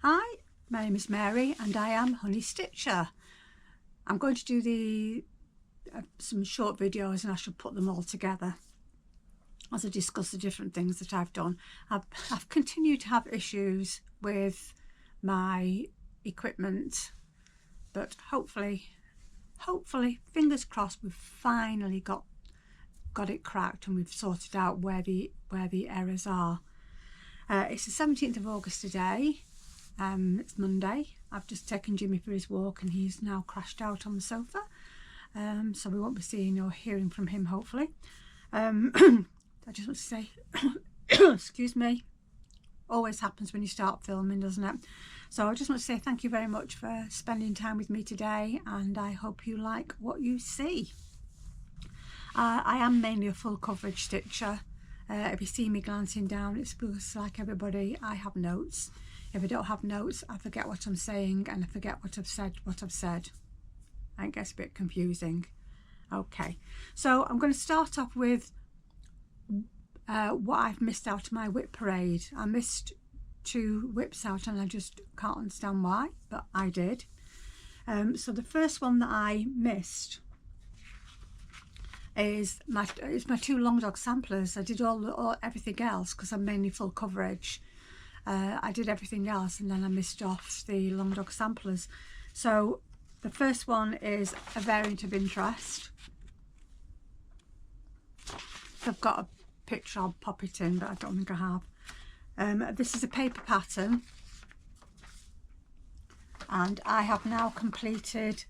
Hi, my name is Mary and I am Honey Stitcher. I'm going to do some short videos and I shall put them all together as I discuss the different things that I've done. I've continued to have issues with my equipment, but hopefully, fingers crossed, we've finally got it cracked and we've sorted out where the errors are. It's the 17th of August today. It's Monday. I've just taken Jimmy for his walk and he's now crashed out on the sofa, so we won't be seeing or hearing from him, hopefully. I just want to say excuse me, always happens when you start filming, doesn't it? So I just want to say thank you very much for spending time with me today, and I hope you like what you see. I am mainly a full coverage stitcher. If you see me glancing down, it's because, like everybody, I have notes. If I don't have notes, I forget what I'm saying and I forget what I've said. And it gets a bit confusing. Okay, so I'm going to start off with what I've missed out of my whip parade. I missed 2 whips out and I just can't understand why, but I did. So the first one that I missed is my 2 long dog samplers. I did everything else because I'm mainly full coverage. I did everything else and then I missed off the long dog samplers. So the first one is a variant of interest. I've got a picture, I'll pop it in, but I don't think I have. This is a paper pattern and I have now completed,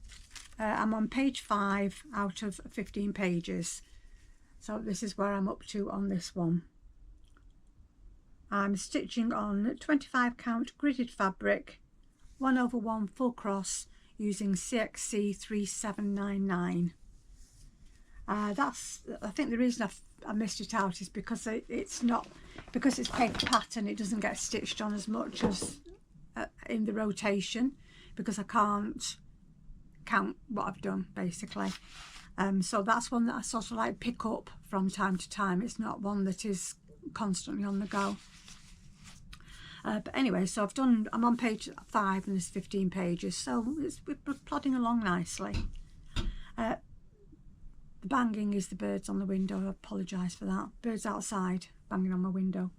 I'm on page 5 out of 15 pages. So this is where I'm up to on this one. I'm stitching on 25 count gridded fabric, 1/1 full cross using CXC 3799. I think the reason I missed it out is because it's paper pattern, it doesn't get stitched on as much as in the rotation, because I can't count what I've done basically. So that's one that I sort of like pick up from time to time. It's not one that is constantly on the go. But anyway, so I'm on page 5 and there's 15 pages, so we're plodding along nicely. The banging is the birds on the window. I apologise for that. Birds outside banging on my window.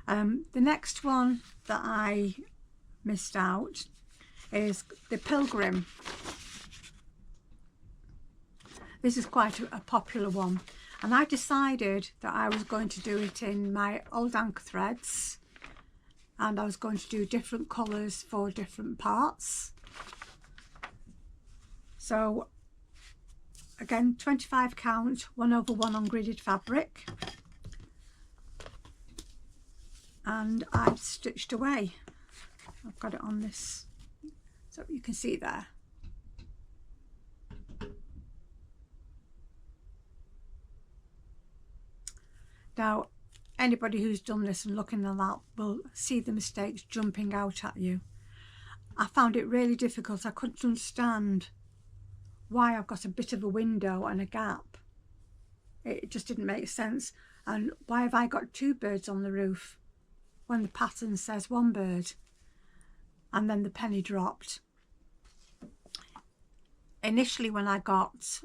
The next one that I missed out is the Pilgrim. This is quite a popular one, and I decided that I was going to do it in my old anchor threads, and I was going to do different colours for different parts. So again, 25 count, 1/1 on gridded fabric, and I've stitched away. I've got it on this, so you can see there. Now, anybody who's done this and looking at that will see the mistakes jumping out at you. I found it really difficult. I couldn't understand why I've got a bit of a window and a gap. It just didn't make sense. And why have I got 2 birds on the roof when the pattern says 1 bird? And then the penny dropped. Initially, when I got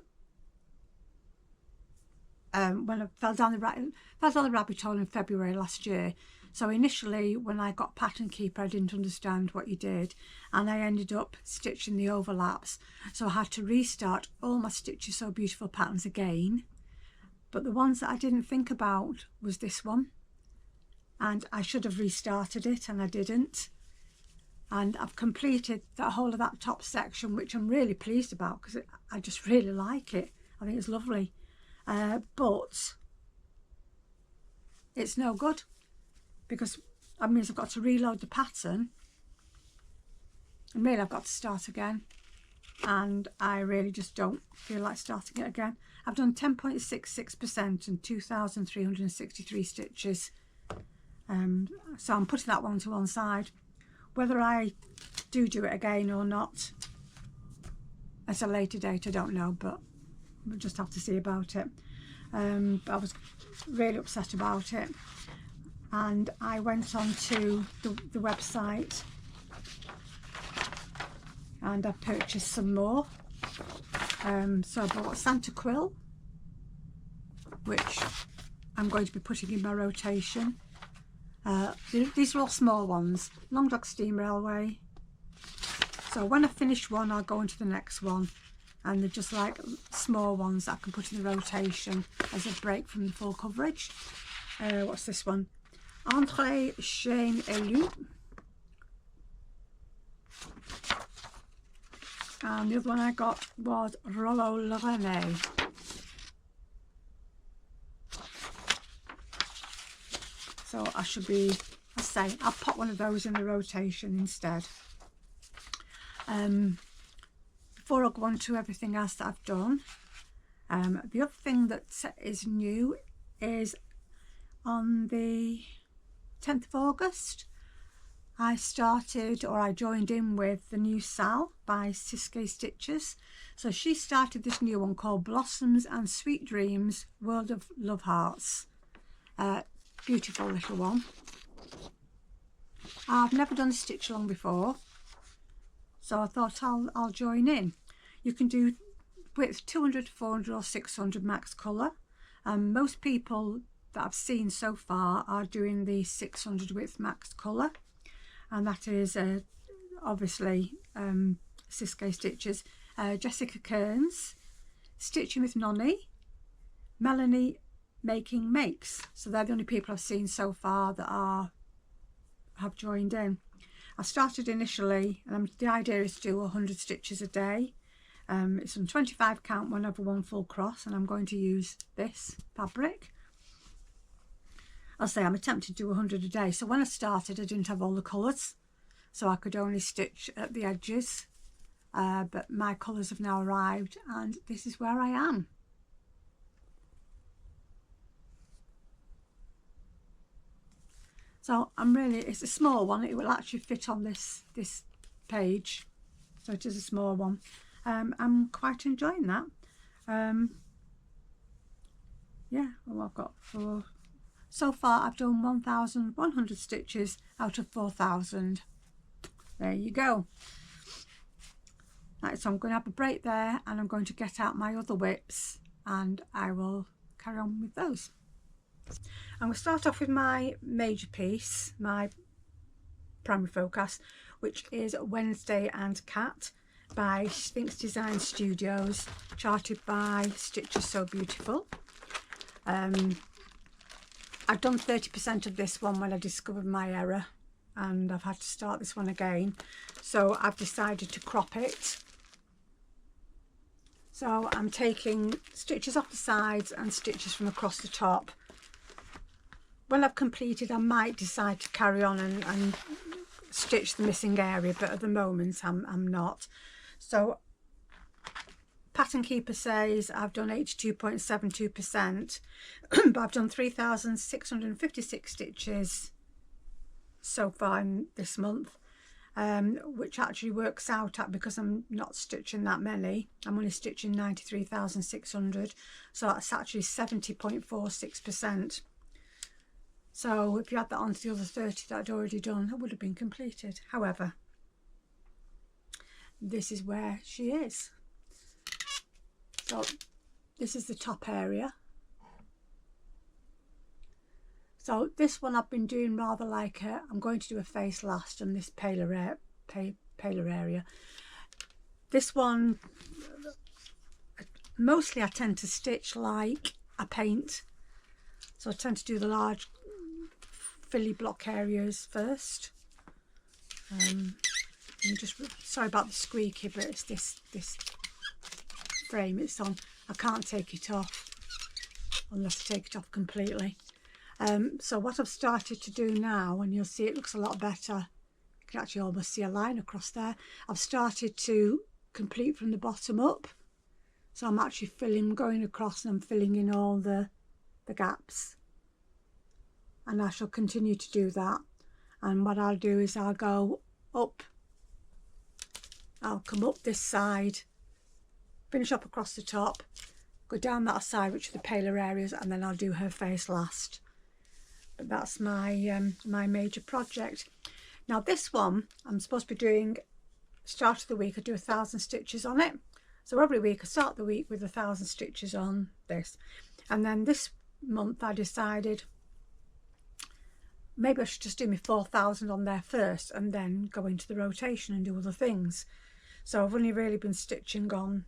when I fell down the rabbit hole in February last year. So initially, when I got Pattern Keeper, I didn't understand what you did, and I ended up stitching the overlaps. So I had to restart all my Stitches So Beautiful patterns again. But the ones that I didn't think about was this one, and I should have restarted it, and I didn't. And I've completed the whole of that top section, which I'm really pleased about because I just really like it. I think it's lovely. But it's no good, because that means I've got to reload the pattern and really I've got to start again, and I really just don't feel like starting it again. I've done 10.66% and 2,363 stitches, so I'm putting that one to one side. Whether I do it again or not at a later date, I don't know, but we'll just have to see about it. But I was really upset about it, and I went on to the website and I've purchased some more. So I bought Santa Quill, which I'm going to be putting in my rotation. These are all small ones, Long Dog Steam Railway. So when I finish one, I'll go into the next one, and they're just like small ones that I can put in the rotation as a break from the full coverage. What's this one? Entrée Chaîne Élue. And the other one I got was Rollo René. So I should be, I say, I'll put one of those in the rotation instead. Before I go on to everything else that I've done, the other thing that is new is on the 10th of August, I joined in with the new Sal by Siske Stitches. So she started this new one called Blossoms and Sweet Dreams, World of Love Hearts. Beautiful little one. I've never done a stitch along before, so I thought I'll join in. You can do width 200, 400 or 600 max colour, and most people that I've seen so far are doing the 600 width max colour, and that is obviously Siske Stitches, Jessica Kearns, Stitching with Nonny, Melanie Making Makes. So they're the only people I've seen so far that have joined in. I started initially, and the idea is to do 100 stitches a day. It's on 25 count 1 over 1 full cross, and I'm going to use this fabric. I'll say I'm attempting to do 100 a day. So when I started, I didn't have all the colours, so I could only stitch at the edges, but my colours have now arrived, and this is where I am. So it's a small one. It will actually fit on this page, so it is a small one. I'm quite enjoying that. Yeah, well, I've got so far I've done 1,100 stitches out of 4,000. There you go. Right, so I'm going to have a break there, and I'm going to get out my other whips, and I will carry on with those. I'm going to start off with my major piece, my primary focus, which is Wednesday and Cat by Sphinx Design Studios, charted by Stitches So Beautiful. I've done 30% of this one when I discovered my error, and I've had to start this one again, so I've decided to crop it. So I'm taking stitches off the sides and stitches from across the top. When I've completed, I might decide to carry on and stitch the missing area, but at the moment I'm not. So Pattern Keeper says I've done 82.72%, but I've done 3,656 stitches so far in this month, which actually works out at, because I'm not stitching that many, I'm only stitching 93,600, so that's actually 70.46%. So if you add that on to the other 30 that I'd already done, that would have been completed. However, this is where she is. So this is the top area. So this one I've been doing rather like I'm going to do a face last on this paler area. This one, mostly I tend to stitch like I paint. So I tend to do the large filly block areas first. I'm just sorry about the squeaky, but it's this frame it's on. I can't take it off unless I take it off completely. So what I've started to do now, and you'll see it looks a lot better, you can actually almost see a line across there. I've started to complete from the bottom up, so I'm actually going across and I'm filling in all the gaps, and I shall continue to do that. And what I'll do is I'll go up, I'll come up this side, finish up across the top, go down that side, which are the paler areas, and then I'll do her face last. But that's my my major project. Now this one I'm supposed to be doing start of the week I do 1,000 stitches on it. So every week I start the week with 1,000 stitches on this, and then this month I decided maybe I should just do my 4,000 on there first and then go into the rotation and do other things. So I've only really been stitching on,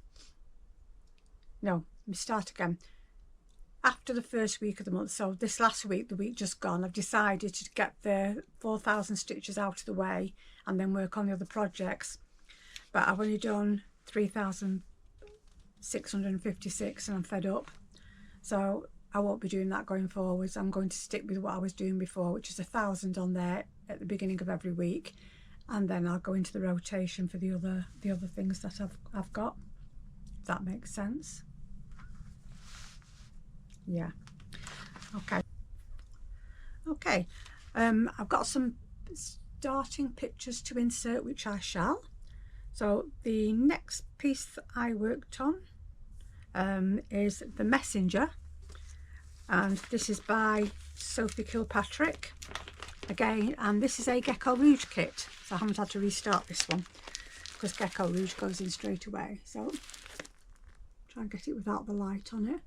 no, let me start again. After the first week of the month, so this last week, the week just gone, I've decided to get the 4,000 stitches out of the way and then work on the other projects. But I've only done 3,656 and I'm fed up. So I won't be doing that going forwards. I'm going to stick with what I was doing before, which is 1,000 on there at the beginning of every week, and then I'll go into the rotation for the other things that I've got. If that makes sense. Yeah. Okay. I've got some starting pictures to insert, which I shall. So the next piece that I worked on is The Messenger, and this is by Sophie Kilpatrick again, and this is a Gecko Rouge kit, so I haven't had to restart this one because Gecko Rouge goes in straight away. So try and get it without the light on it.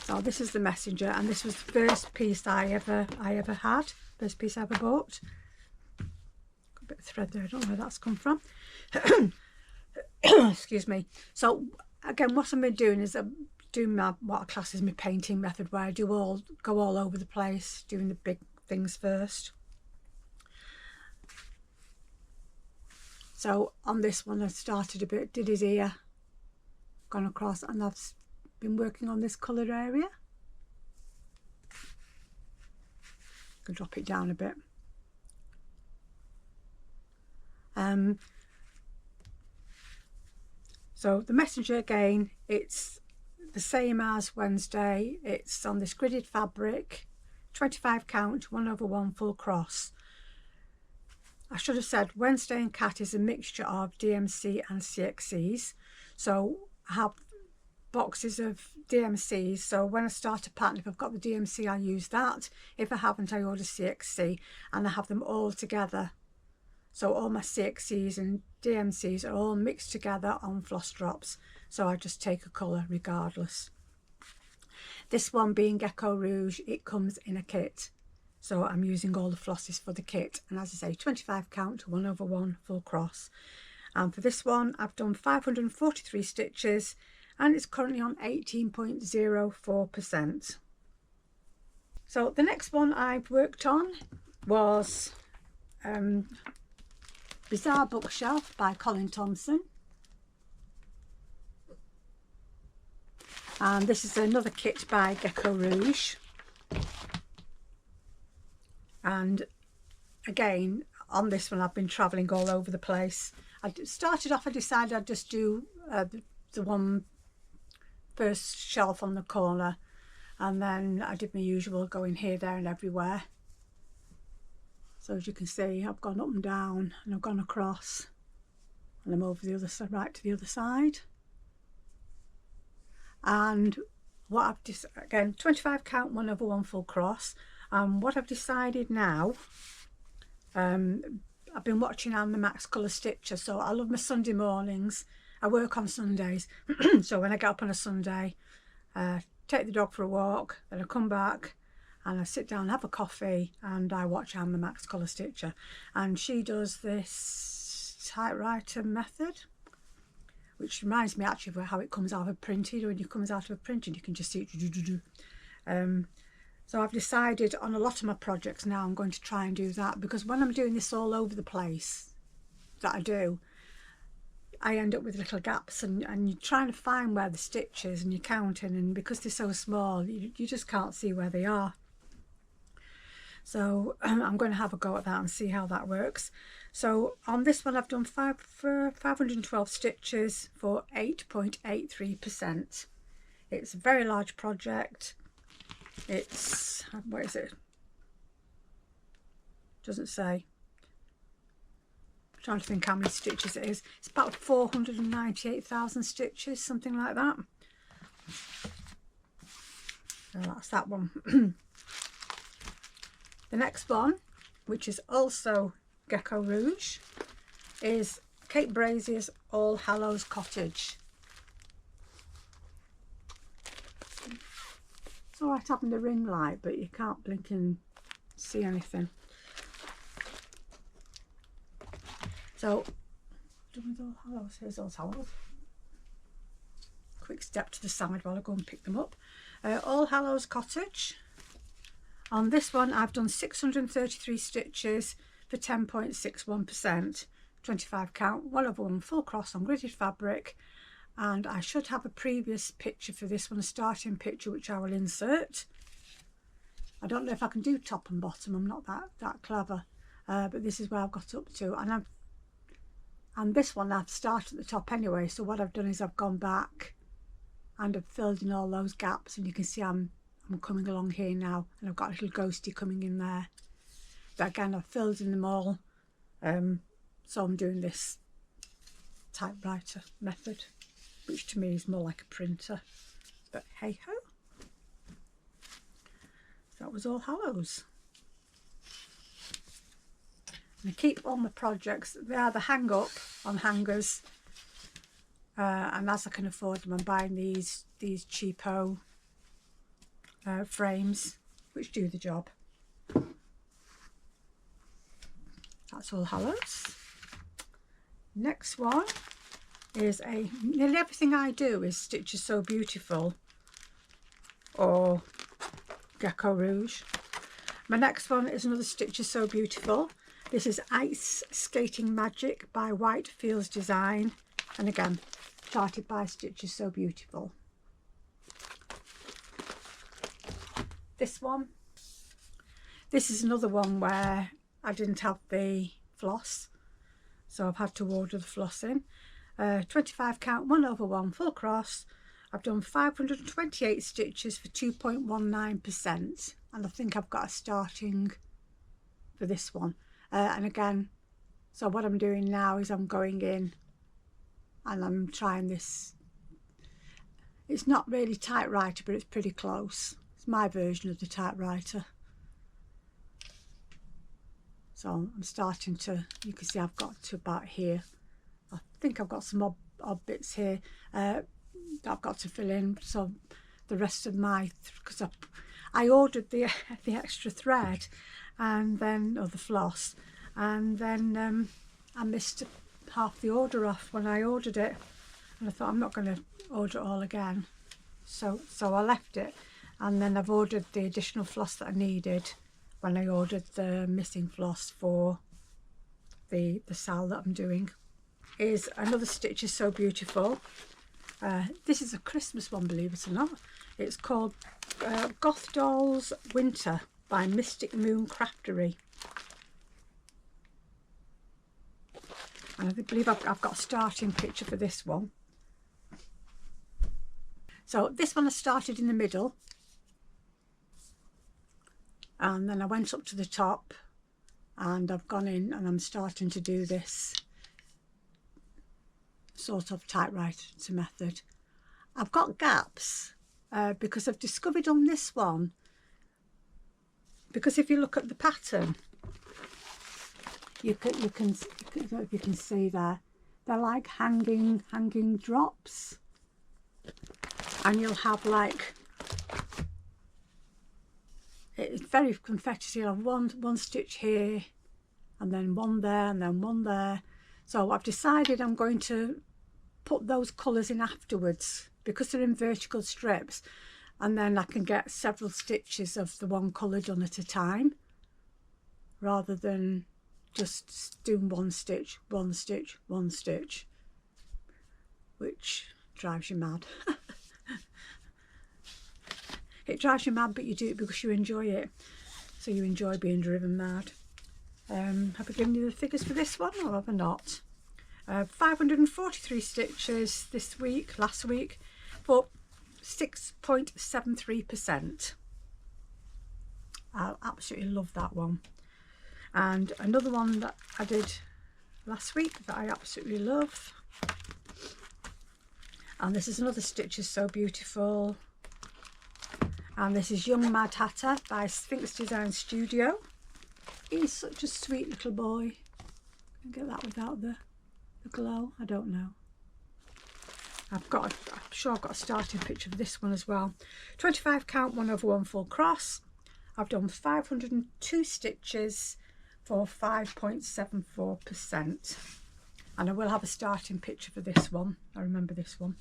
So this is The Messenger, and this was the first piece I ever had, first piece I ever bought. Got a bit of thread there, I don't know where that's come from. Excuse me. So again, what I've been doing is doing what I class as my painting method, where I go all over the place, doing the big things first. So on this one I started a bit, did his ear, gone across, and I've been working on this coloured area. I can drop it down a bit. So The Messenger, again, it's the same as Wednesday. It's on this gridded fabric, 25 count, 1/1 full cross. I should have said Wednesday and Cat is a mixture of DMC and CXCs. So I have boxes of DMCs, so when I start a pattern, if I've got the DMC, I use that. If I haven't, I order CXC, and I have them all together. So all my CXCs and DMCs are all mixed together on floss drops, so I just take a colour regardless. This one being Gecko Rouge, it comes in a kit, so I'm using all the flosses for the kit, and as I say, 25 count, 1/1 full cross. And for this one I've done 543 stitches, and it's currently on 18.04%. So the next one I've worked on was Bizarre Bookshelf by Colin Thompson, and this is another kit by Gecko Rouge. And again, on this one I've been travelling all over the place. I started off, I decided I'd just do the one first shelf on the corner, and then I did my usual going here, there and everywhere. So as you can see, I've gone up and down, and I've gone across, and I'm over the other side, right to the other side. And what I've just, again, 25 count, 1/1 full cross. What I've decided now, I've been watching Anne the Max Colour Stitcher, so I love my Sunday mornings. I work on Sundays, so when I get up on a Sunday, take the dog for a walk, then I come back and I sit down, have a coffee, and I watch Anne the Max Colour Stitcher. And she does this typewriter method, which reminds me actually of how it comes out of printed. When it comes out of printed, you can just see it. So I've decided on a lot of my projects now I'm going to try and do that, because when I'm doing this all over the place that I do, I end up with little gaps, and you're trying to find where the stitch is, and you're counting, and because they're so small you just can't see where they are. So I'm going to have a go at that and see how that works. So on this one I've done 512 stitches for 8.83%. It's a very large project. It's, what is it? Doesn't say. I'm trying to think how many stitches it is. It's about 498,000 stitches, something like that. So that's that one. The next one, which is also Gecko Rouge, is Kate Brazi's All Hallows Cottage. It's alright having the ring light, but you can't blink and see anything. So, done with All Hallows. Here's All Hallows. Quick step to the side while I go and pick them up. All Hallows Cottage. On this one I've done 633 stitches for 10.61%, 25 count, 1/1 full cross on gridded fabric, and I should have a previous picture for this one, a starting picture, which I will insert. I don't know if I can do top and bottom, I'm not that clever, but this is where I've got up to, and this one I've started at the top anyway, so what I've done is I've gone back and I've filled in all those gaps, and you can see I'm coming along here now, and I've got a little ghosty coming in there, but again I've filled in them all, so I'm doing this typewriter method, which to me is more like a printer, but hey ho. That was All Hallows. And I keep all my projects, they either hang up on hangers, and as I can afford them, I'm buying these cheapo frames which do the job. That's All Hallows. Next one is nearly everything I do is Stitches So Beautiful or Gecko Rouge. My next one is another Stitches So Beautiful. This is Ice Skating Magic by Whitefields Design, and again charted by Stitches So Beautiful. This is another one where I didn't have the floss, so I've had to order the floss in. 25 count, 1/1 full cross. I've done 528 stitches for 2.19%, and I think I've got a starting for this one. And again, so what I'm doing now is I'm going in and I'm trying this. It's not really typewriter, but it's pretty close. It's my version of the typewriter. So I'm starting to, you can see I've got to about here. I think I've got some odd bits here that I've got to fill in. So the rest of my, because I ordered the extra thread, and then, or the floss, and then I missed half the order off when I ordered it, and I thought I'm not going to order it all again, so I left it, and then I've ordered the additional floss that I needed when I ordered the missing floss for the sal that I'm doing. Is another Stitches So Beautiful. This is a Christmas one, believe it or not. It's called Goth Dolls Winter by Mystic Moon Craftery, and I believe I've got a starting picture for this one. So this one I started in the middle, and then I went up to the top, and I've gone in and I'm starting to do this sort of typewriter method. I've got gaps because I've discovered on this one, because if you look at the pattern, you can I don't know if you can see there, they're like hanging drops, and you'll have like, it's very confetti. You'll have one stitch here, and then one there, and then one there. So I've decided I'm going to put those colours in afterwards, because they're in vertical strips, and then I can get several stitches of the one colour done at a time, rather than just doing one stitch, which drives you mad. It drives you mad, but you do it because you enjoy it, so you enjoy being driven mad. Have I given you the figures for this one, or have I not? 543 stitches last week, for 6.73%. I absolutely love that one. And another one that I did last week that I absolutely love, and this is another Stitches So Beautiful, and this is Young Mad Hatter by Sphinx Design Studio. He's such a sweet little boy. Can get that without the a glow? I don't know. I'm sure I've got a starting picture of this one as well. 25 count 1/1 full cross. I've done 502 stitches for 5.74%. And I will have a starting picture for this one. I remember this one.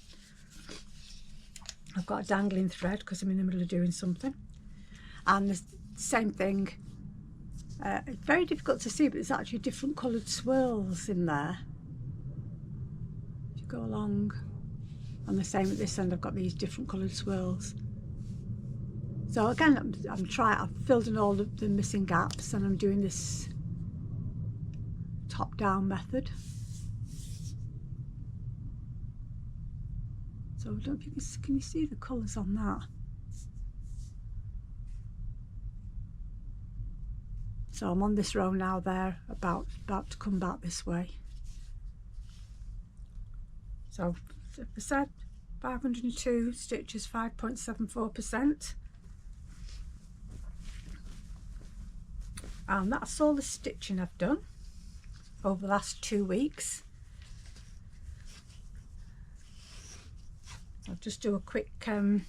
I've got a dangling thread because I'm in the middle of doing something. And the same thing. It's very difficult to see, but there's actually different coloured swirls in there. If you go along. And the same at this end, I've got these different coloured swirls. So again, I've filled in all the missing gaps, and I'm doing this top-down method. So I don't think can you see the colours on that? So I'm on this row now. They're about to come back this way. So as I said, 502 stitches, 5.74%. And that's all the stitching I've done over the last 2 weeks. I'll just do a quick I'll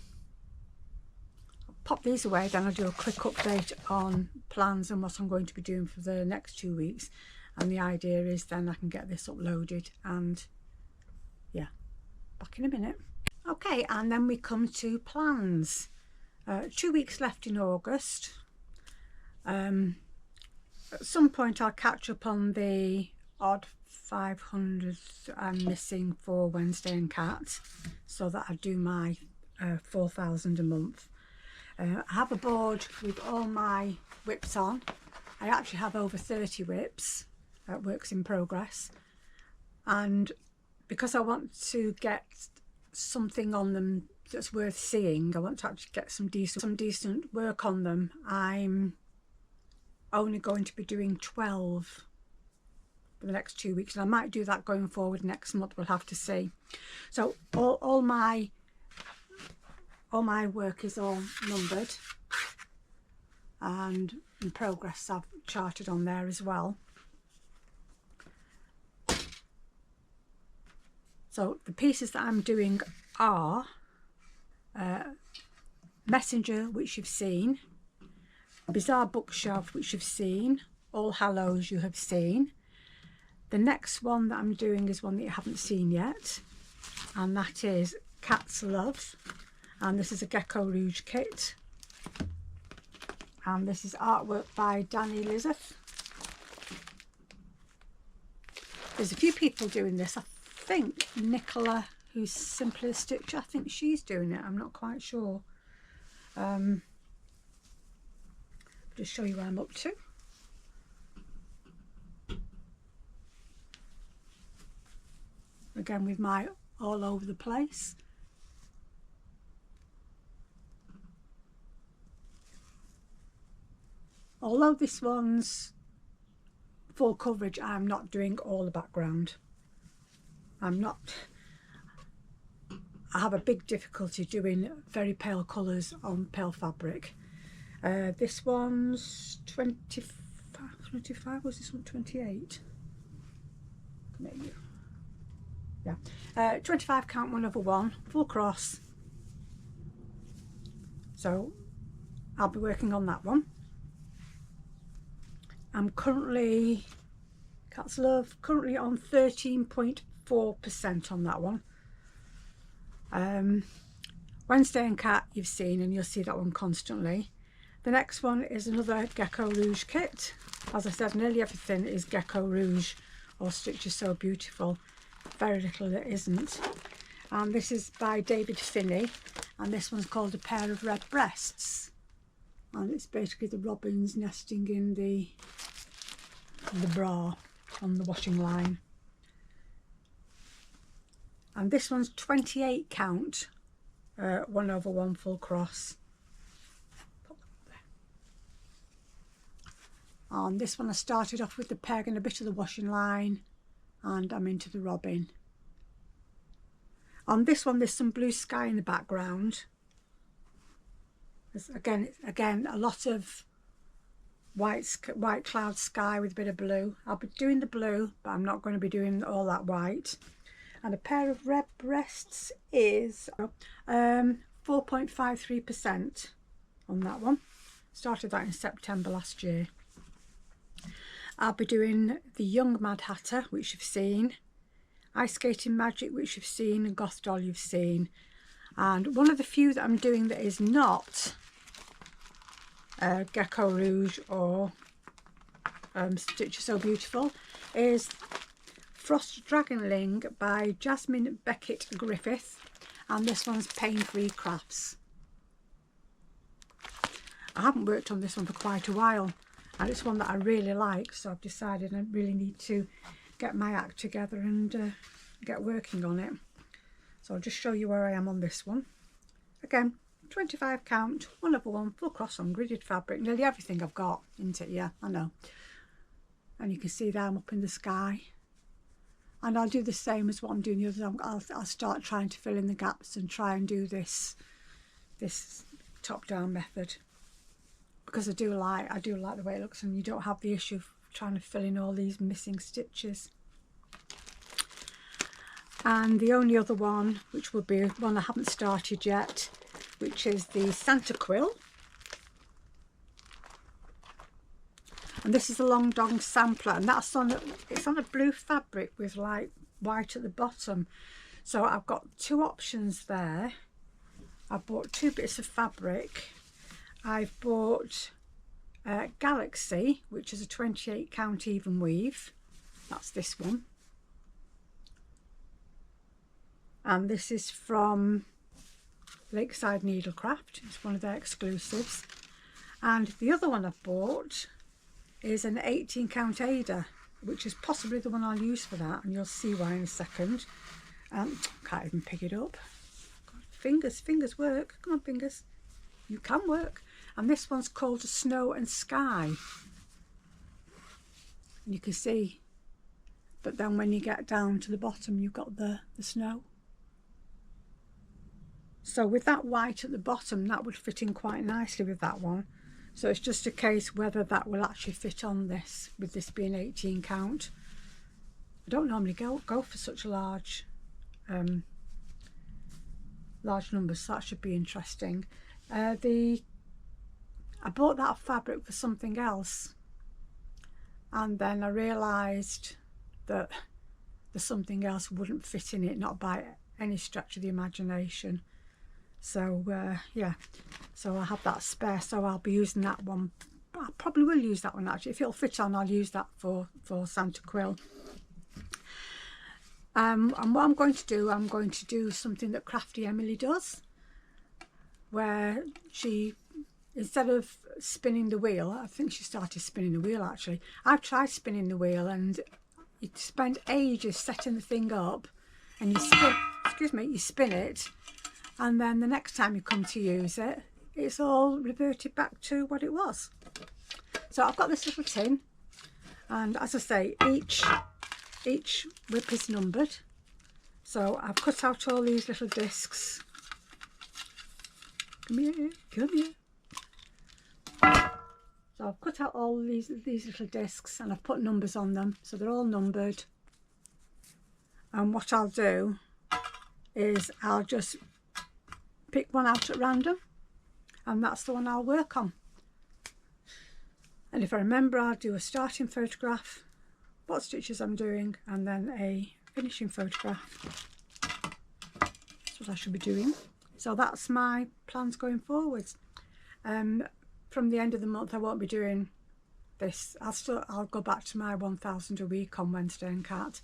pop these away, then I'll do a quick update on plans and what I'm going to be doing for the next 2 weeks. And the idea is then I can get this uploaded, and yeah, back in a minute. Okay, and then we come to plans. 2 weeks left in August. At some point I'll catch up on the odd 500 I'm missing for Wednesday and Cat, so that I do my 4,000 a month. I have a board with all my whips on. I actually have over 30 whips, works in progress, and because I want to get something on them that's worth seeing, I want to actually get some decent work on them. I'm only going to be doing 12 for the next 2 weeks, and I might do that going forward next month. We'll have to see. So all my work is all numbered, and in progress I've charted on there as well. So the pieces that I'm doing are Messenger, which you've seen, Bizarre Bookshelf, which you've seen, All Hallows you have seen. The next one that I'm doing is one that you haven't seen yet, and that is Cat's Love, and this is a Gecko Rouge kit, and this is artwork by Danny Lizeth. There's a few people doing this. I think Nicola, who's Simply a Stitch, I think she's doing it. I'm not quite sure. Just show you where I'm up to. Again with my all over the place. Although this one's full coverage, I'm not doing all the background. I have a big difficulty doing very pale colours on pale fabric. This one's 25, was this one 28? Maybe. Yeah, 25 count 1/1 full cross. So I'll be working on that one. I'm currently, Cat's Love, currently on 13.4% on that one. Wednesday and Cat you've seen, and you'll see that one constantly. The next one is another Gecko Rouge kit. As I said, nearly everything is Gecko Rouge or Stitches So Beautiful. Very little that isn't. And this is by David Finney, and this one's called A Pair of Red Breasts. And it's basically the robins nesting in the bra on the washing line. And this one's 28 count 1/1 full cross. On this one I started off with the peg and a bit of the washing line, and I'm into the robin. On this one there's some blue sky in the background. There's again a lot of white cloud sky with a bit of blue. I'll be doing the blue, but I'm not going to be doing all that white. And a pair of red breasts is 4.53% on that one. Started that in September last year. I'll be doing the Young Mad Hatter, which you've seen, Ice Skating Magic, which you've seen, and Goth Doll you've seen. And one of the few that I'm doing that is not Gecko Rouge or Stitch So Beautiful is Frost Dragonling by Jasmine Beckett Griffith, and this one's Pain Free Crafts. I haven't worked on this one for quite a while, and it's one that I really like, so I've decided I really need to get my act together and get working on it. So I'll just show you where I am on this one. Again, 25 count, 1/1, full cross on gridded fabric, nearly everything I've got, isn't it? Yeah, I know. And you can see that I'm up in the sky. And I'll do the same as what I'm doing the others. I'll start trying to fill in the gaps and try and do this top-down method, because I do like the way it looks, and you don't have the issue of trying to fill in all these missing stitches. And the only other one, which would be one I haven't started yet, which is the Santa Quill. And this is a Long Dong sampler, and it's on a blue fabric with like white at the bottom. So I've got two options there. I've bought 2 bits of fabric. I've bought Galaxy, which is a 28 count even weave. That's this one. And this is from Lakeside Needlecraft. It's one of their exclusives. And the other one I've bought is an 18 count Ada, which is possibly the one I'll use for that, and you'll see why in a second. Can't even pick it up. God, fingers work. Come on, fingers. You can work. And this one's called Snow and Sky. And you can see, but then when you get down to the bottom, you've got the snow. So with that white at the bottom, that would fit in quite nicely with that one. So it's just a case whether that will actually fit on this, with this being 18 count. I don't normally go for such large numbers, so that should be interesting. I bought that fabric for something else, and then I realised that the something else wouldn't fit in it, not by any stretch of the imagination. So yeah, so I have that spare, so I'll be using that one. I probably will use that one actually. If it'll fit on, I'll use that for Santa Quill. And what I'm going to do something that Crafty Emily does, where she, instead of spinning the wheel, I think she started spinning the wheel actually. I've tried spinning the wheel, and you spend ages setting the thing up, and you spin it, and then the next time you come to use it, it's all reverted back to what it was. So I've got this little tin, and as I say, each whip is numbered. So I've cut out all these little discs. Come here, come here. So I've cut out all these little discs, and I've put numbers on them, so they're all numbered. And what I'll do is I'll just pick one out at random, and that's the one I'll work on. And if I remember, I'll do a starting photograph, what stitches I'm doing, and then a finishing photograph. That's what I should be doing. So that's my plans going forwards. From the end of the month, I won't be doing this. I'll go back to my 1,000 a week on Wednesday and Cat.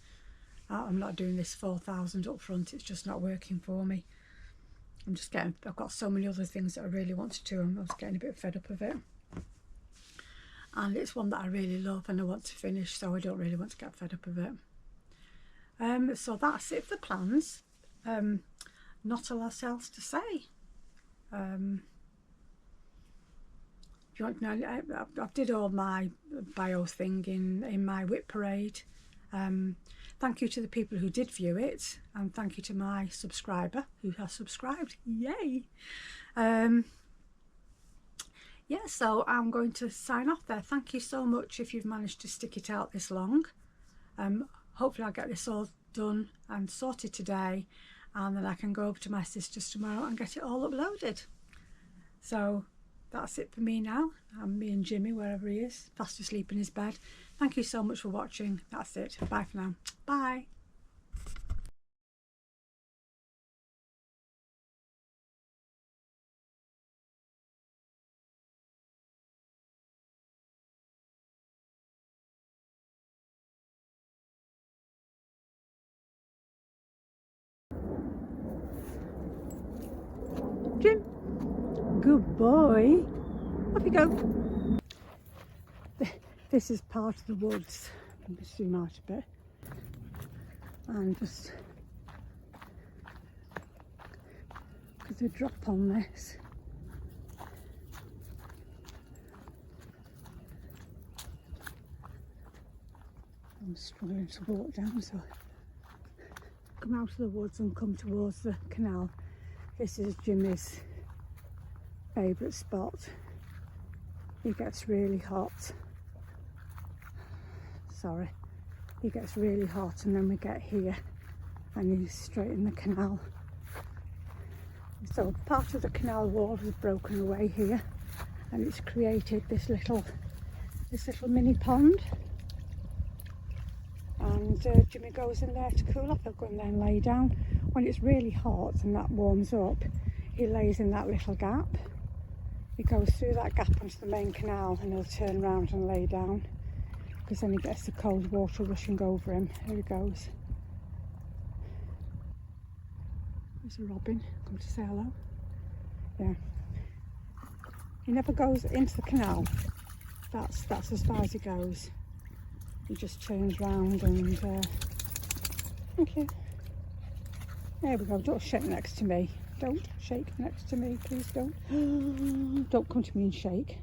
I'm not doing this 4,000 up front. It's just not working for me. I've got so many other things that I really want to do, and I was getting a bit fed up of it. And it's one that I really love and I want to finish, so I don't really want to get fed up of it. So that's it for plans. Not a lot else to say. If you want to know, I did all my bio thing in my whip parade. Thank you to the people who did view it, and thank you to my subscriber who has subscribed. Yay! yeah, so I'm going to sign off there. Thank you so much if you've managed to stick it out this long. Hopefully I'll get this all done and sorted today, and then I can go over to my sister's tomorrow and get it all uploaded. So that's it for me now. Me and Jimmy, wherever he is, fast asleep in his bed. Thank you so much for watching. That's it. Bye for now. Bye. Jim, good boy. Off you go. This is part of the woods. Let me zoom out a bit. And just because the drop on this. I'm struggling to walk down, so come out of the woods and come towards the canal. This is Jimmy's favourite spot. He gets really hot. Sorry. He gets really hot, and then we get here and he's straight in the canal. So part of the canal wall has broken away here, and it's created this little mini pond. And Jimmy goes in there to cool off. He'll go in there and lay down. When it's really hot and that warms up, he lays in that little gap. He goes through that gap onto the main canal, and he'll turn around and lay down, because then he gets the cold water rushing over him. Here he goes. There's a robin. Come to say hello. Yeah. He never goes into the canal. That's as far as he goes. He just turns round and thank you. There we go. Don't shake next to me. Don't shake next to me, please don't. Don't come to me and shake.